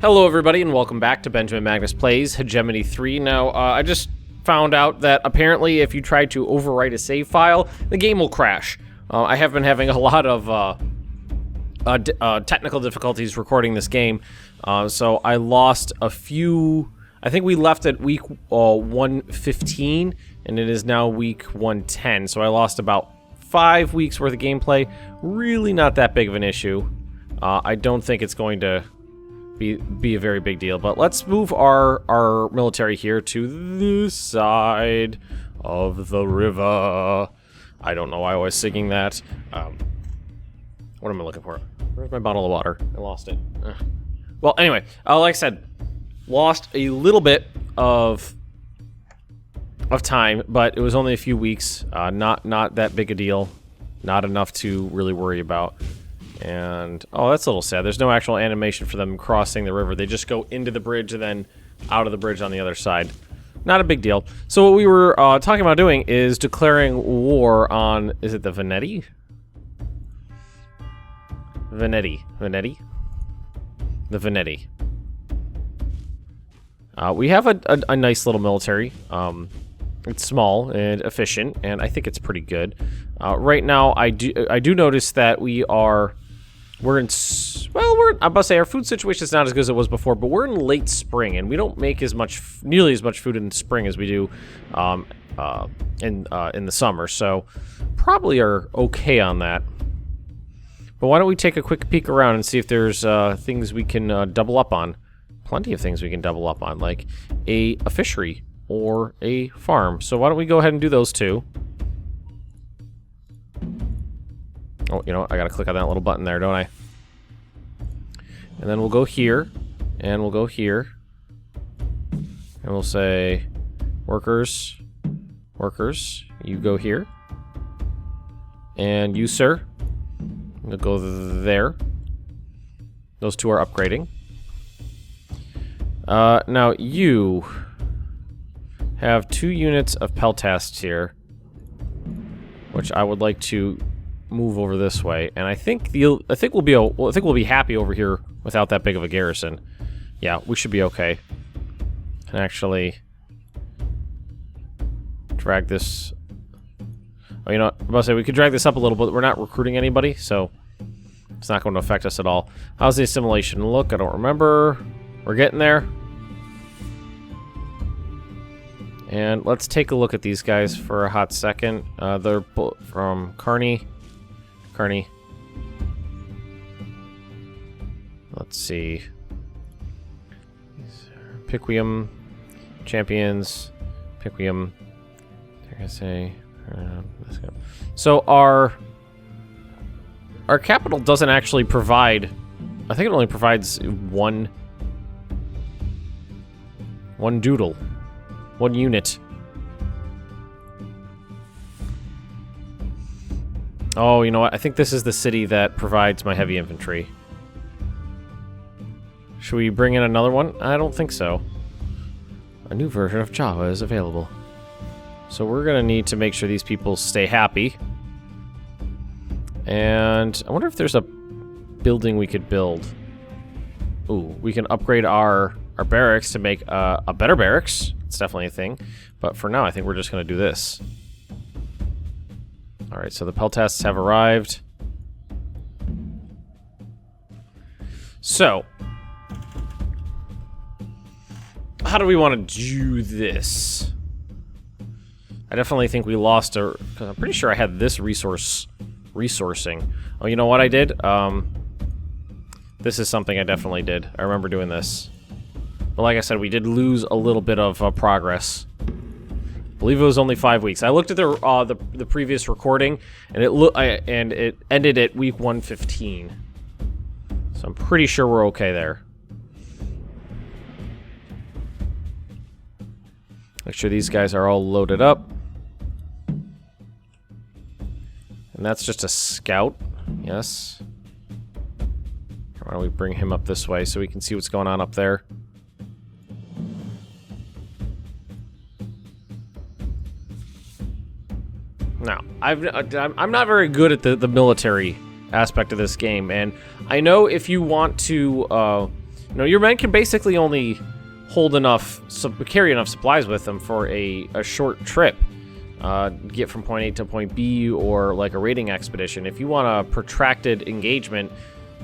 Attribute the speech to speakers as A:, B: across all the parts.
A: Hello everybody and welcome back to Benjamin Magnus Plays Hegemony 3. Now, I just found out that apparently if you try to overwrite a save file, the game will crash. I have been having a lot of technical difficulties recording this game, so I lost a few. I think we left at week 115, and it is now week 110, so I lost about 5 weeks worth of gameplay. Really not that big of an issue. I don't think it's going to be a very big deal, but let's move our military here to this side of the river. I don't know why I was singing that. What am I looking for? Where's my bottle of water? I lost it. Well, anyway, like I said, lost a little bit of time, but it was only a few weeks. Not that big a deal. Not enough to really worry about. And, oh, that's a little sad. There's no actual animation for them crossing the river. They just go into the bridge and then out of the bridge on the other side. Not a big deal. So what we were talking about doing is declaring war on, is it the Veneti? Veneti? The Veneti. We have a nice little military. It's small and efficient, and I think it's pretty good. Right now, I do notice that we're in, well, I'm about to say our food situation is not as good as it was before, but we're in late spring, and we don't make nearly as much food in spring as we do in the summer, so probably are okay on that. But why don't we take a quick peek around and see if there's things we can double up on. Plenty of things we can double up on, like a fishery or a farm. So why don't we go ahead and do those two. Oh, you know what? I gotta click on that little button there, don't I? And then we'll go here, and we'll go here, and we'll say, workers, you go here, and you, sir, you'll go there. Those two are upgrading. Now you have 2 units of peltasts here, which I would like to move over this way, and I think we'll be happy over here without that big of a garrison. Yeah, we should be okay. Can actually drag this. Oh, you know what? I'm about to say we could drag this up a little bit. We're not recruiting anybody, so it's not going to affect us at all. How's the assimilation look? I don't remember. We're getting there. And let's take a look at these guys for a hot second. They're from Carney. Let's see. These are Piquium, Champions, Piquium. They're gonna say, let's go. So our capital doesn't actually provide. I think it only provides one doodle, one unit. Oh, you know what? I think this is the city that provides my heavy infantry. Should we bring in another one? I don't think so. A new version of Java is available. So we're going to need to make sure these people stay happy. And I wonder if there's a building we could build. Ooh, we can upgrade our barracks to make a better barracks. It's definitely a thing. But for now, I think we're just going to do this. Alright, so the peltasts have arrived. So, how do we want to do this? I definitely think we lost because I'm pretty sure I had this resourcing. Oh, you know what I did? This is something I definitely did. I remember doing this. But like I said, we did lose a little bit of progress. I believe it was only 5 weeks. I looked at the previous recording, and it ended at week 115. So I'm pretty sure we're okay there. Make sure these guys are all loaded up. And that's just a scout. Yes. Why don't we bring him up this way so we can see what's going on up there? Now, I'm not very good at the military aspect of this game, and I know if you want to No, your men can basically only hold enough, carry enough supplies with them for a short trip. Get from point A to point B, or like a raiding expedition. If you want a protracted engagement,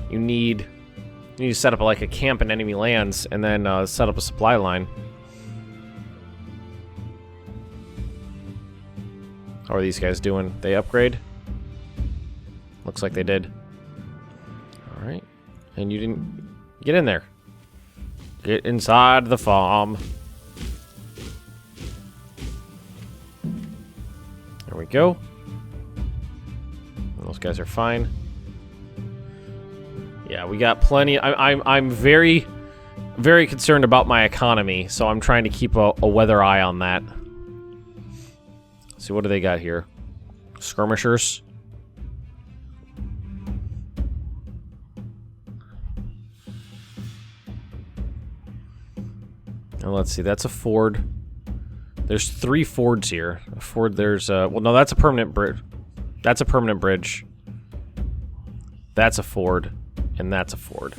A: you need to set up like a camp in enemy lands and then set up a supply line. How are these guys doing? They upgrade? Looks like they did. Alright. And you didn't... Get in there. Get inside the farm. There we go. Those guys are fine. Yeah, we got plenty. I'm very, very concerned about my economy, so I'm trying to keep a weather eye on that. Let's see, what do they got here? Skirmishers. And let's see, that's a ford. There's 3 fords here. A ford, there's well, no, that's a permanent bridge. That's a permanent bridge. That's a ford, and that's a ford.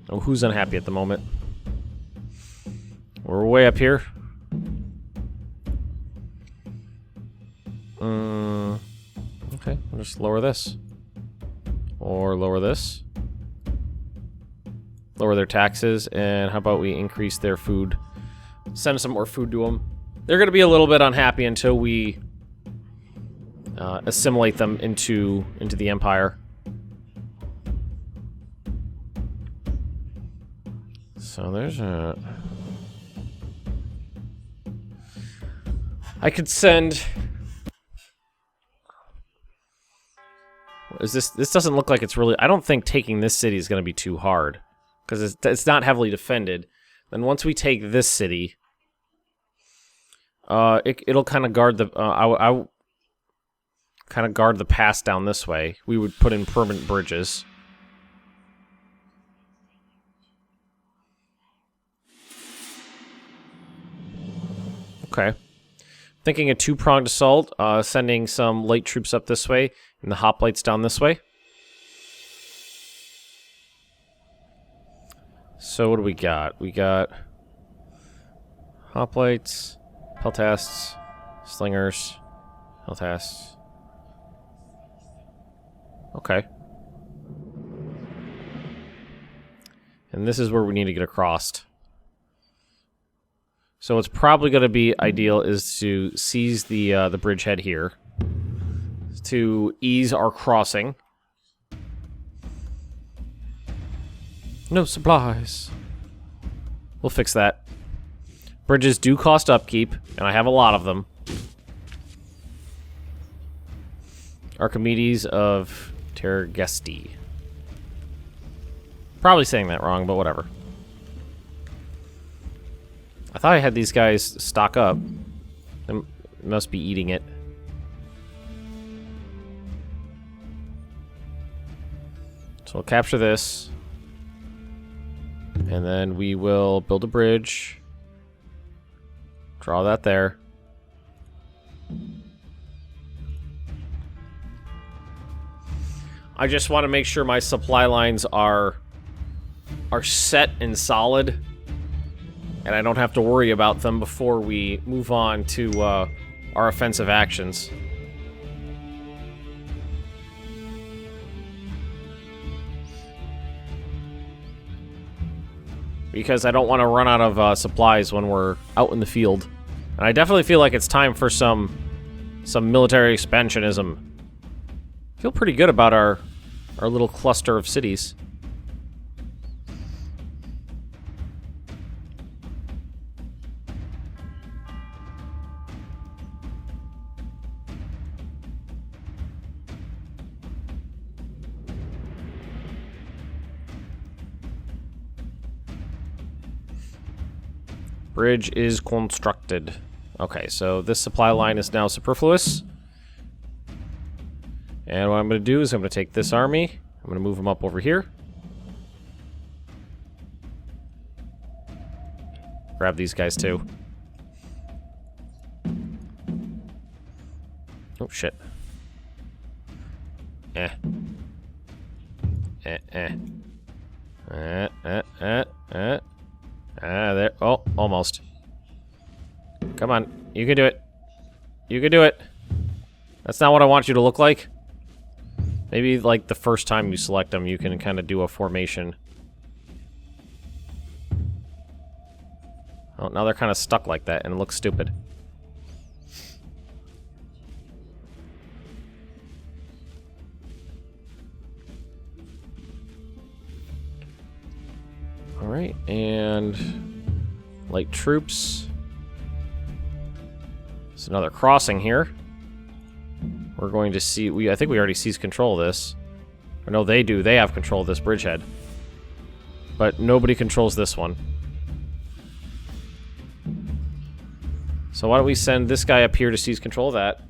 A: Oh, who's unhappy at the moment? We're way up here. Okay, we'll just lower this. Or lower this. Lower their taxes, and how about we increase their food? Send some more food to them. They're going to be a little bit unhappy until we assimilate them into the empire. So there's a... I could send... Is this doesn't look like it's really... I don't think taking this city is going to be too hard, because it's not heavily defended. Then once we take this city, it'll kind of guard the... I kind of guard the pass down this way. We would put in permanent bridges. Okay. Thinking a 2-pronged assault, sending some light troops up this way, and the hoplites down this way. So what do we got? We got hoplites, peltasts, slingers, peltasts. Okay. And this is where we need to get across. So what's probably going to be ideal is to seize the bridgehead here to ease our crossing. No supplies. We'll fix that. Bridges do cost upkeep, and I have a lot of them. Archimedes of Tergesti. Probably saying that wrong, but whatever. I thought I had these guys stock up. They must be eating it. So we'll capture this. And then we will build a bridge. Draw that there. I just want to make sure my supply lines are set and solid, and I don't have to worry about them before we move on to our offensive actions. Because I don't want to run out of supplies when we're out in the field. And I definitely feel like it's time for some military expansionism. I feel pretty good about our little cluster of cities. Bridge is constructed. Okay, so this supply line is now superfluous. And what I'm going to do is I'm going to take this army. I'm going to move them up over here. Grab these guys too. Oh, shit. Eh. Eh, eh. Eh, eh, There. Oh, almost. Come on. You can do it. You can do it. That's not what I want you to look like. Maybe, like, the first time you select them, you can kind of do a formation. Oh, now they're kind of stuck like that, and it looks stupid. Alright, and light troops. There's another crossing here. We're going to see... I think we already seized control of this. Or no, they do. They have control of this bridgehead. But nobody controls this one. So why don't we send this guy up here to seize control of that?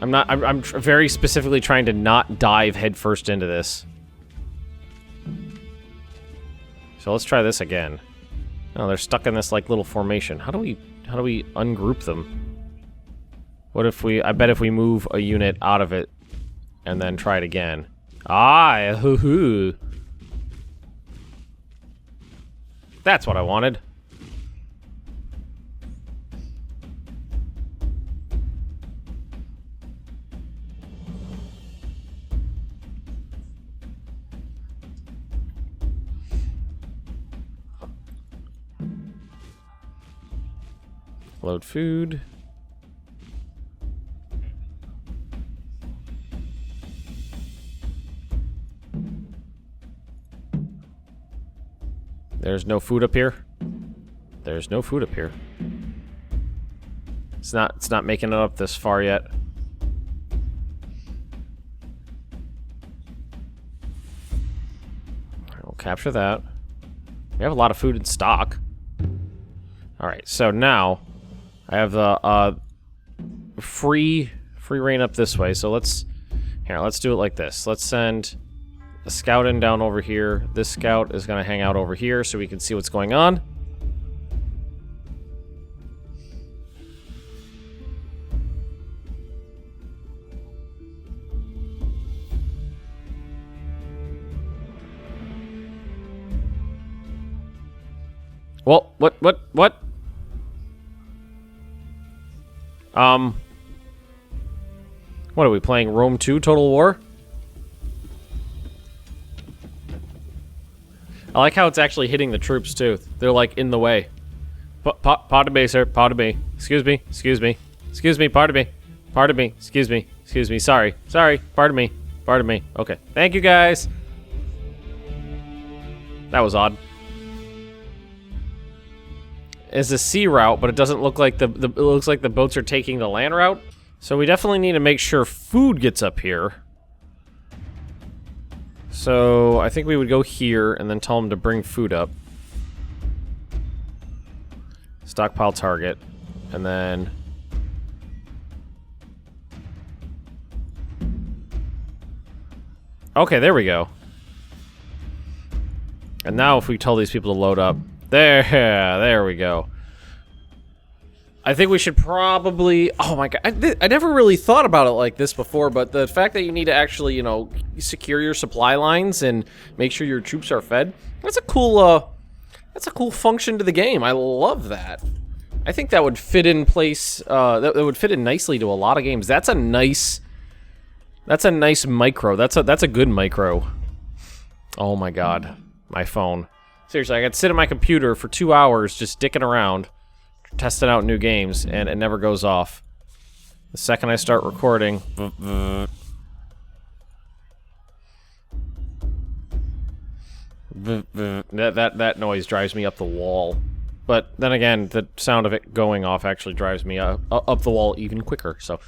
A: I'm very specifically trying to not dive headfirst into this. So let's try this again. Oh, they're stuck in this like little formation. How do we ungroup them? What if I bet if we move a unit out of it and then try it again. Ah, hoo-hoo. That's what I wanted. Load food. There's no food up here. There's no food up here. It's not making it up this far yet. We'll capture that. We have a lot of food in stock. Alright, so now I have the free reign up this way. So let's do it like this. Let's send a scout in down over here. This scout is going to hang out over here so we can see what's going on. Well, what? What are we playing? Rome 2 Total War? I like how it's actually hitting the troops too. They're like in the way. Pardon me, sir. Pardon me. Excuse me. Excuse me. Excuse me. Pardon me. Pardon me. Excuse me. Excuse me. Sorry. Sorry. Pardon me. Pardon me. Okay. Thank you, guys. That was odd. It's a sea route, but it doesn't look like it looks like the boats are taking the land route. So we definitely need to make sure food gets up here. So I think we would go here and then tell them to bring food up. Stockpile target. And then... Okay, there we go. And now if we tell these people to load up... There we go. I think we should probably... Oh my god, I never really thought about it like this before, but the fact that you need to actually, you know, secure your supply lines and make sure your troops are fed, that's a cool function to the game. I love that. I think that would fit in place, that would fit in nicely to a lot of games. That's a nice micro. That's a good micro. Oh my god, my phone. Seriously, I could sit at my computer for 2 hours just dicking around, testing out new games, and it never goes off. The second I start recording... That noise drives me up the wall. But then again, the sound of it going off actually drives me up the wall even quicker, so...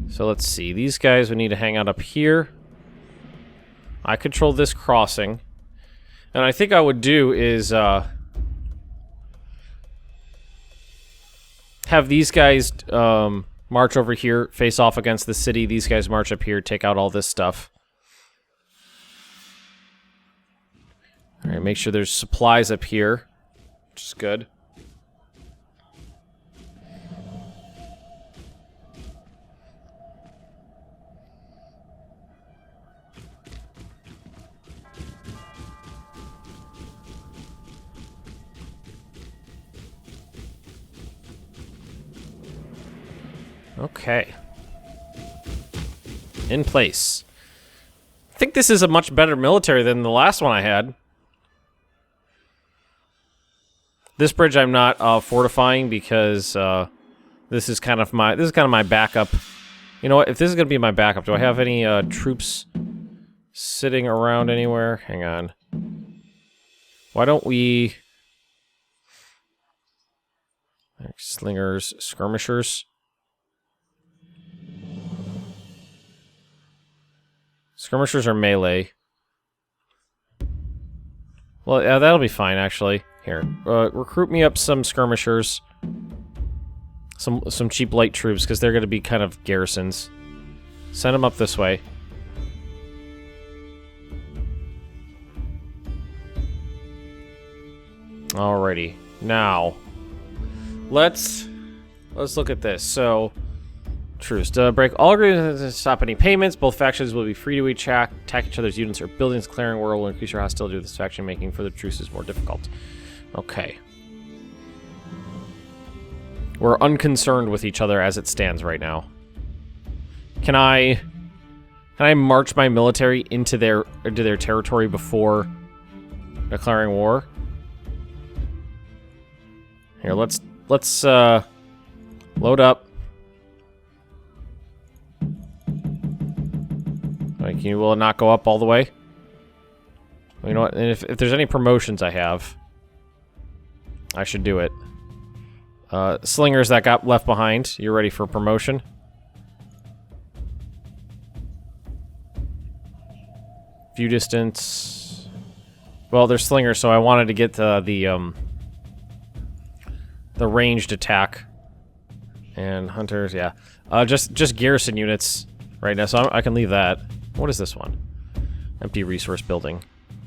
A: So let's see, these guys would need to hang out up here. I control this crossing. And I think I would do is, have these guys, march over here, face off against the city. These guys march up here, take out all this stuff. Alright, make sure there's supplies up here, which is good. Okay. In place. I think this is a much better military than the last one I had. This bridge I'm not fortifying because this is kind of my backup. You know what? If this is gonna be my backup, do I have any troops sitting around anywhere? Hang on. Why don't we slingers, skirmishers? Skirmishers are melee. Well, yeah, that'll be fine, actually. Here, recruit me up some skirmishers. Some cheap light troops, because they're going to be kind of garrisons. Send them up this way. Alrighty. Now, let's look at this. So... Truce. To break all agreements and stop any payments, both factions will be free to attack each other's units or buildings. Clearing war will increase your hostility with this faction, making further truces more difficult. Okay. We're unconcerned with each other as it stands right now. Can I march my military into their territory before declaring war? Here, let's load up. Like, will it not go up all the way? You know what? And if there's any promotions I have, I should do it. Slingers that got left behind, you're ready for promotion? View distance. Well, they're slingers, so I wanted to get the ranged attack. And hunters, yeah. Just garrison units right now, so I can leave that. What is this one? Empty resource building.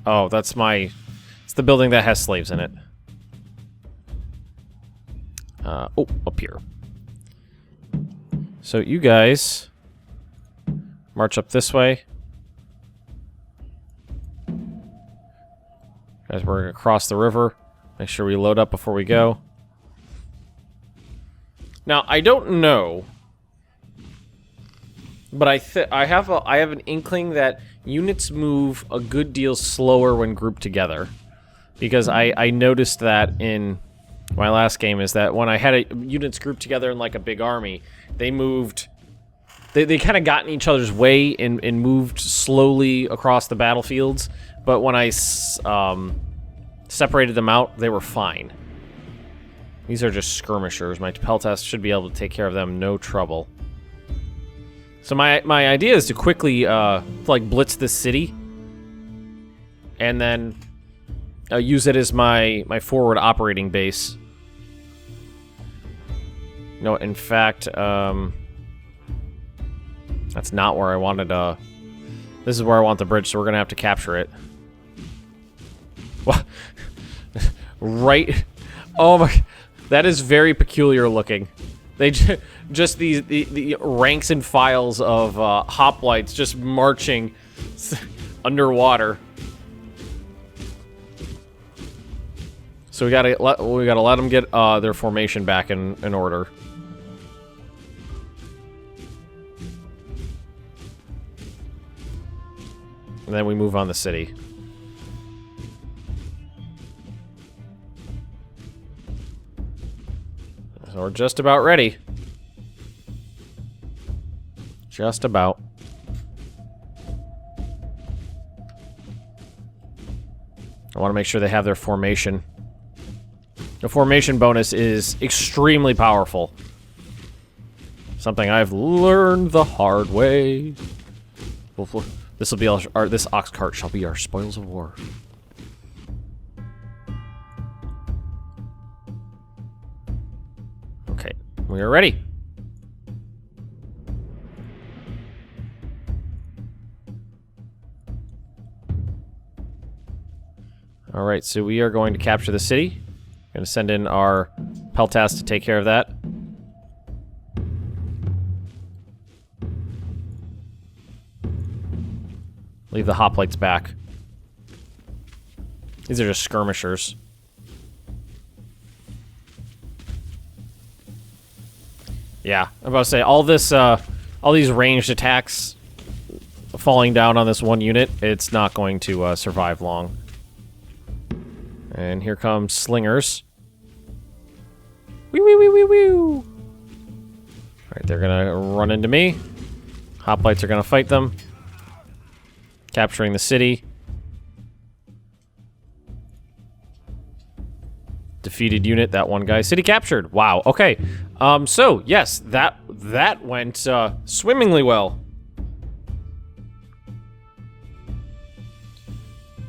A: Oh, it's the building that has slaves in it. Oh, up here. So you guys march up this way. Guys, we're gonna cross the river. Make sure we load up before we go. Now, I don't know, but I have an inkling that units move a good deal slower when grouped together, because I noticed that in my last game, is that when I had units grouped together in like a big army, they moved, they kind of got in each other's way and moved slowly across the battlefields, but when I separated them out, they were fine. These are just skirmishers. My peltasts should be able to take care of them, no trouble. So my idea is to quickly like blitz this city, and then use it as my forward operating base. No, in fact, that's not where I wanted. This is where I want the bridge, so we're gonna have to capture it. What? Right? Oh my! That is very peculiar looking. They just the ranks and files of hoplites just marching underwater. So we gotta let them get their formation back in order. And then we move on the city. So we're just about ready. Just about. I want to make sure they have their formation. The formation bonus is extremely powerful. Something I've learned the hard way. This will be this ox cart shall be our spoils of war. Okay, we are ready. All right, so we are going to capture the city. Going to send in our peltas to take care of that. Leave the hoplites back. These are just skirmishers. Yeah, I'm about to say all this, all these ranged attacks falling down on this one unit. It's not going to survive long. And here comes slingers. Wee wee wee wee wee. All right, they're gonna run into me. Hoplites are gonna fight them. Capturing the city. Defeated unit, that one guy. City captured. Wow. Okay. So yes, that went swimmingly well.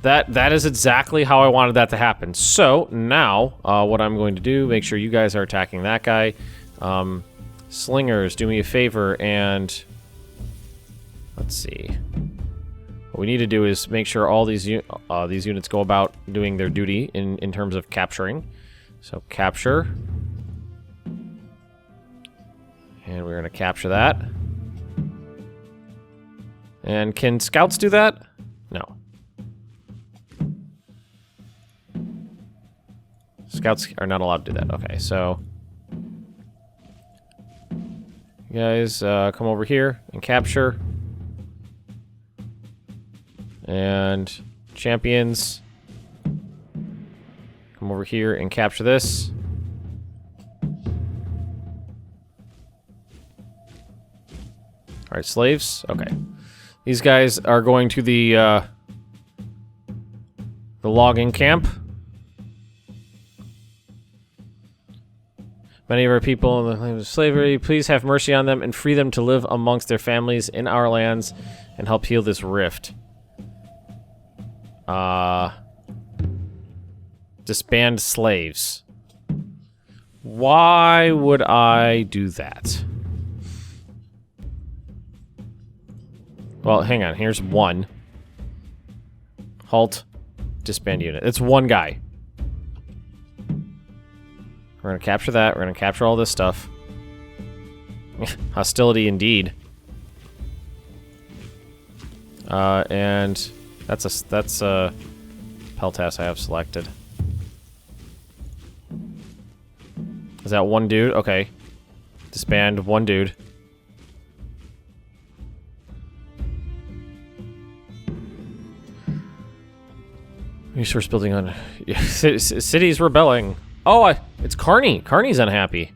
A: That is exactly how I wanted that to happen. So now, what I'm going to do, make sure you guys are attacking that guy. Slingers, do me a favor and let's see. What we need to do is make sure all these units go about doing their duty in terms of capturing. So capture. And we're going to capture that. And can scouts do that? No. Scouts are not allowed to do that. Okay, so you guys come over here and capture. And champions, come over here and capture this. All right, slaves. Okay, these guys are going to the logging camp. Many of our people in the land of slavery, please have mercy on them and free them to live amongst their families in our lands and help heal this rift. Disband slaves. Why would I do that? Well, hang on. Here's one. Halt. Disband unit. It's one guy. We're going to capture that. We're going to capture all this stuff. Hostility indeed. And that's a peltas I have selected. Is that one dude? Okay. Disband one dude. Resource building on cities rebelling. Oh, it's Carney. Carney's unhappy.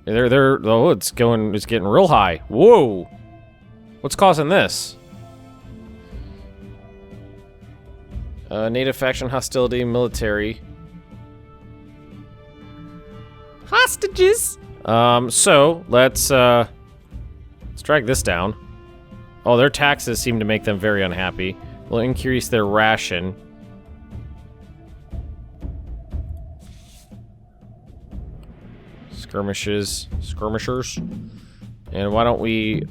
A: Oh, it's getting real high. Whoa. What's causing this? Native faction hostility, military. Hostages. So let's drag this down. Oh, their taxes seem to make them very unhappy. We'll increase their ration. Skirmishers. And why don't we,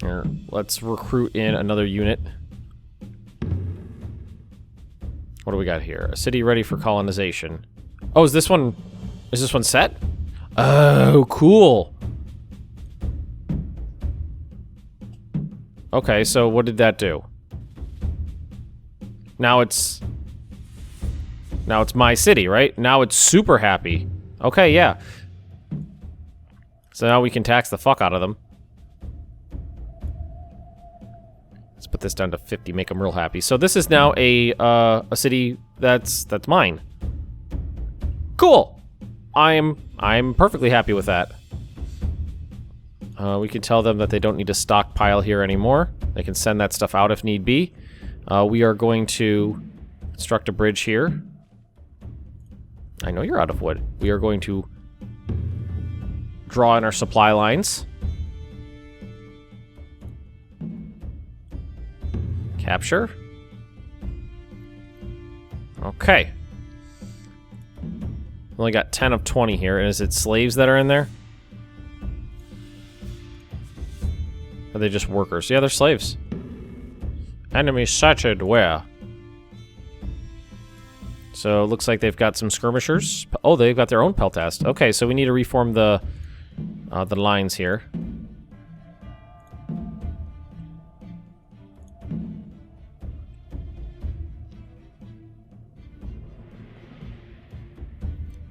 A: here, let's recruit in another unit. What do we got here? A city ready for colonization. Oh, is this one set? Oh, cool. Okay, so what did that do? Now it's my city, right? Now it's super happy. Okay, yeah. So now we can tax the fuck out of them. Let's put this down to 50, make them real happy. So this is now a city that's mine. Cool. I'm perfectly happy with that. We can tell them that they don't need to stockpile here anymore. They can send that stuff out if need be. We are going to construct a bridge here. I know you're out of wood. We are going to draw in our supply lines. Capture. Okay. Only got 10 of 20 here. Is it slaves that are in there? Or are they just workers? Yeah, they're slaves. Enemy sighted where? So it looks like they've got some skirmishers. Oh, they've got their own peltast. Okay, so we need to reform the lines here.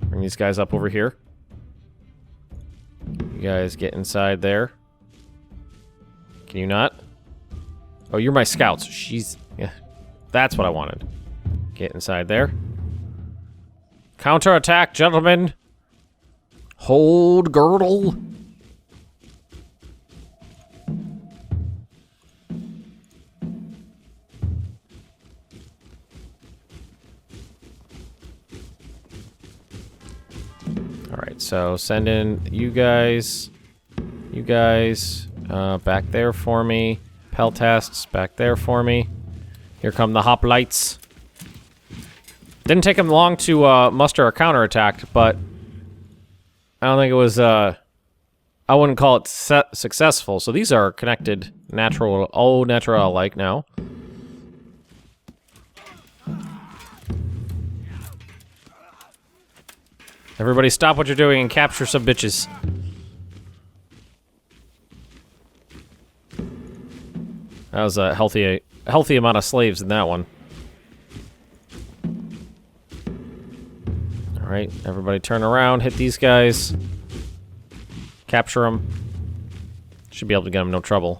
A: Bring these guys up over here. You guys get inside there. Can you not? Oh, you're my scouts. She's... Yeah, that's what I wanted. Get inside there. Counterattack, gentlemen. Hold girdle. Alright, so send in you guys, back there for me. Peltasts, back there for me. Here come the hoplites. Didn't take them long to muster a counterattack, but I don't think it was, I wouldn't call it successful. So these are connected natural-like now. Everybody stop what you're doing and capture some bitches. That was a healthy amount of slaves in that one. Alright, everybody turn around, hit these guys. Capture them. Should be able to get them no trouble.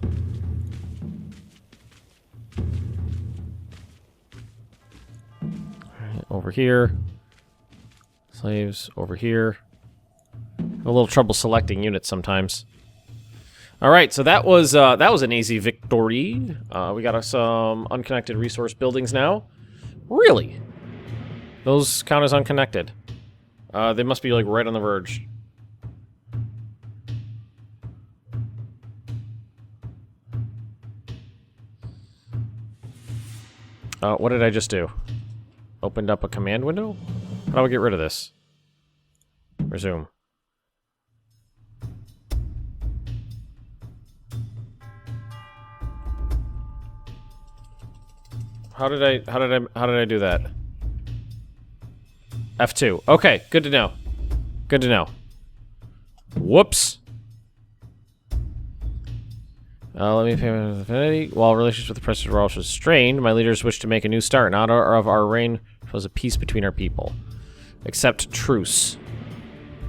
A: Alright, over here. Slaves over here. Have a little trouble selecting units sometimes. Alright, so that was an easy victory. We got us some unconnected resource buildings now. Really? Those count as unconnected. They must be like right on the verge. What did I just do? Opened up a command window? How do we get rid of this? Resume. How did I do that? F2. Okay, good to know. Good to know. Whoops. Let me pay my affinity. While relations with the Prince of Welsh was strained, my leaders wish to make a new start in honor of our reign was a peace between our people. Accept truce.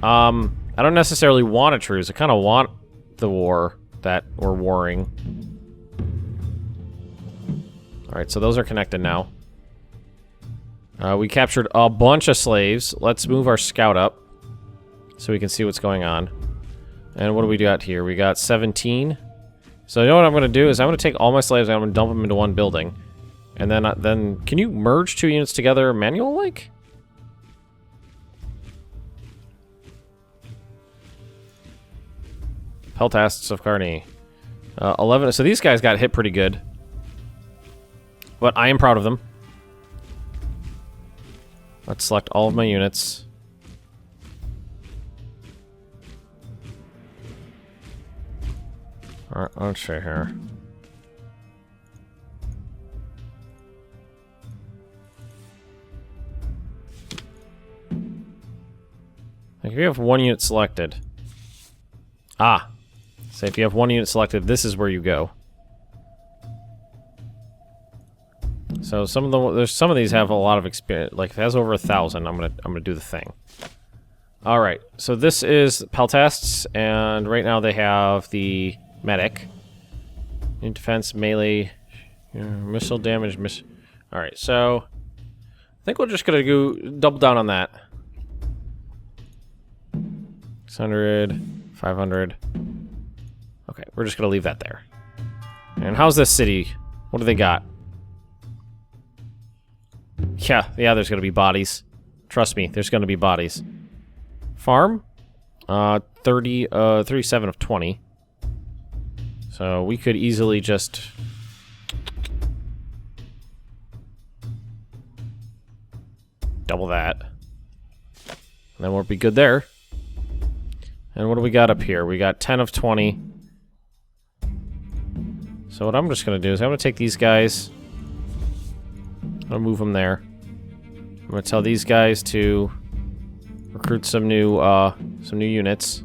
A: I don't necessarily want a truce. I kind of want the war that we're warring. Alright, so those are connected now. We captured a bunch of slaves. Let's move our scout up so we can see what's going on. And what do we got here? We got 17. So you know what I'm going to do is I'm going to take all my slaves and I'm going to dump them into one building. And then can you merge two units together manual-like? Peltasts of Carney. 11. So these guys got hit pretty good. But I am proud of them. Let's select all of my units. Alright, let's see here. Like if you have one unit selected. Ah. So if you have one unit selected, this is where you go. So some of these have a lot of experience. Like if it has over 1,000, I'm gonna do the thing. All right. So this is Peltasts, and right now they have the medic. In defense, melee, missile damage. All right. So I think we're just gonna go double down on that. 600, 500. Okay, we're just gonna leave that there. And how's this city? What do they got? Yeah, there's gonna be bodies. Trust me, there's gonna be bodies. Farm? 37 of 20. So we could easily just... double that. And then we'll be good there. And what do we got up here? We got 10 of 20. So what I'm just going to do is I'm going to take these guys. I'm going to move them there. I'm going to tell these guys to recruit some new units.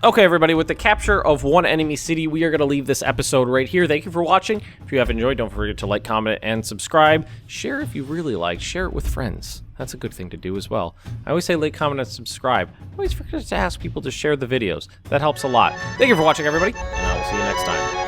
A: Okay, everybody, with the capture of one enemy city, we are going to leave this episode right here. Thank you for watching. If you have enjoyed, don't forget to like, comment, and subscribe. Share if you really like. Share it with friends. That's a good thing to do as well. I always say like, comment, and subscribe. I always forget to ask people to share the videos. That helps a lot. Thank you for watching, everybody, and I will see you next time.